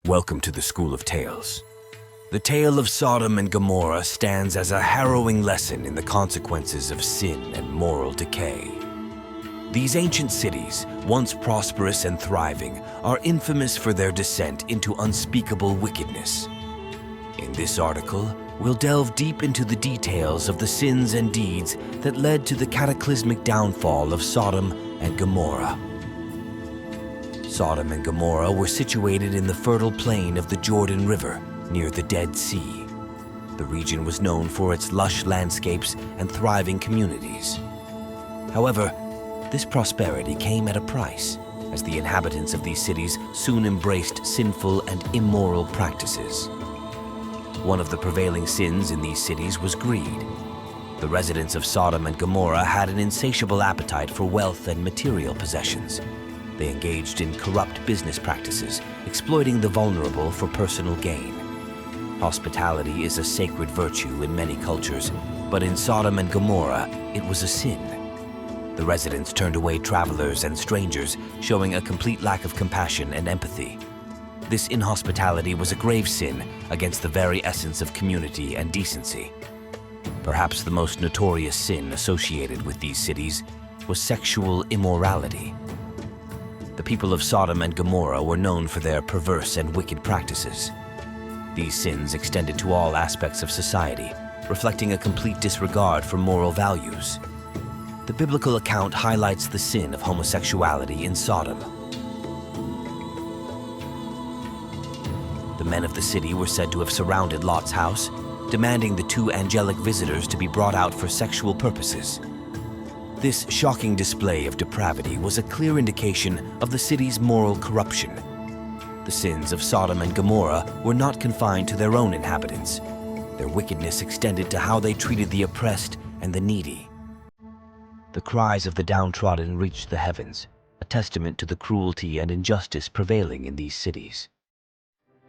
Welcome to the School of Tales. The tale of Sodom and Gomorrah stands as a harrowing lesson in the consequences of sin and moral decay. These ancient cities, once prosperous and thriving, are infamous for their descent into unspeakable wickedness. In this article, we'll delve deep into the details of the sins and deeds that led to the cataclysmic downfall of Sodom and Gomorrah. Sodom and Gomorrah were situated in the fertile plain of the Jordan River, near the Dead Sea. The region was known for its lush landscapes and thriving communities. However, this prosperity came at a price, as the inhabitants of these cities soon embraced sinful and immoral practices. One of the prevailing sins in these cities was greed. The residents of Sodom and Gomorrah had an insatiable appetite for wealth and material possessions. They engaged in corrupt business practices, exploiting the vulnerable for personal gain. Hospitality is a sacred virtue in many cultures, but in Sodom and Gomorrah, it was a sin. The residents turned away travelers and strangers, showing a complete lack of compassion and empathy. This inhospitality was a grave sin against the very essence of community and decency. Perhaps the most notorious sin associated with these cities was sexual immorality. The people of Sodom and Gomorrah were known for their perverse and wicked practices. These sins extended to all aspects of society, reflecting a complete disregard for moral values. The biblical account highlights the sin of homosexuality in Sodom. The men of the city were said to have surrounded Lot's house, demanding the two angelic visitors to be brought out for sexual purposes. This shocking display of depravity was a clear indication of the city's moral corruption. The sins of Sodom and Gomorrah were not confined to their own inhabitants. Their wickedness extended to how they treated the oppressed and the needy. The cries of the downtrodden reached the heavens, a testament to the cruelty and injustice prevailing in these cities.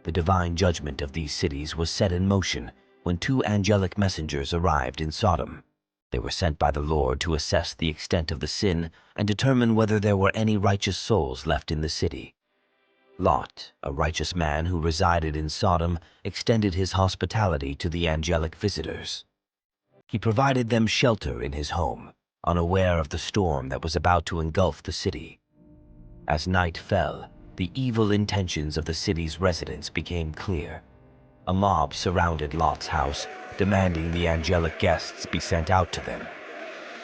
The divine judgment of these cities was set in motion when two angelic messengers arrived in Sodom. They were sent by the Lord to assess the extent of the sin and determine whether there were any righteous souls left in the city. Lot, a righteous man who resided in Sodom, extended his hospitality to the angelic visitors. He provided them shelter in his home, unaware of the storm that was about to engulf the city. As night fell, the evil intentions of the city's residents became clear. A mob surrounded Lot's house, demanding the angelic guests be sent out to them.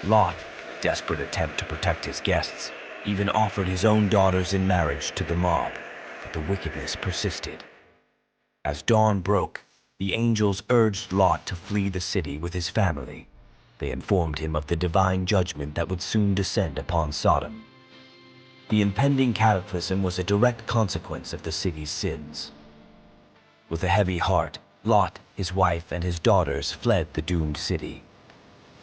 Lot, desperate attempt to protect his guests, even offered his own daughters in marriage to the mob, but the wickedness persisted. As dawn broke, the angels urged Lot to flee the city with his family. They informed him of the divine judgment that would soon descend upon Sodom. The impending cataclysm was a direct consequence of the city's sins. With a heavy heart, Lot, his wife, and his daughters fled the doomed city.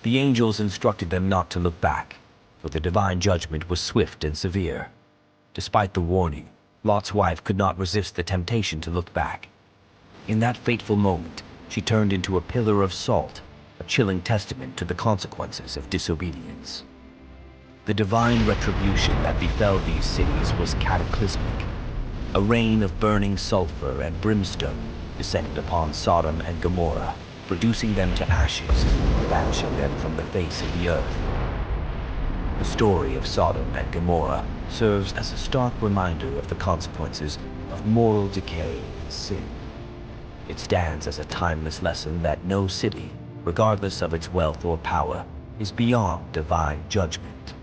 The angels instructed them not to look back, for the divine judgment was swift and severe. Despite the warning, Lot's wife could not resist the temptation to look back. In that fateful moment, she turned into a pillar of salt, a chilling testament to the consequences of disobedience. The divine retribution that befell these cities was cataclysmic. A rain of burning sulfur and brimstone descended upon Sodom and Gomorrah, reducing them to ashes, banishing them from the face of the earth. The story of Sodom and Gomorrah serves as a stark reminder of the consequences of moral decay and sin. It stands as a timeless lesson that no city, regardless of its wealth or power, is beyond divine judgment.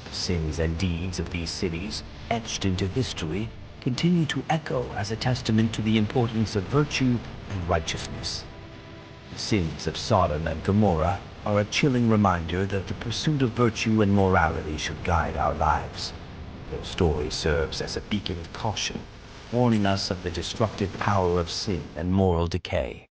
The sins and deeds of these cities, etched into history, continue to echo as a testament to the importance of virtue and righteousness. The sins of Sodom and Gomorrah are a chilling reminder that the pursuit of virtue and morality should guide our lives. Their story serves as a beacon of caution, warning us of the destructive power of sin and moral decay.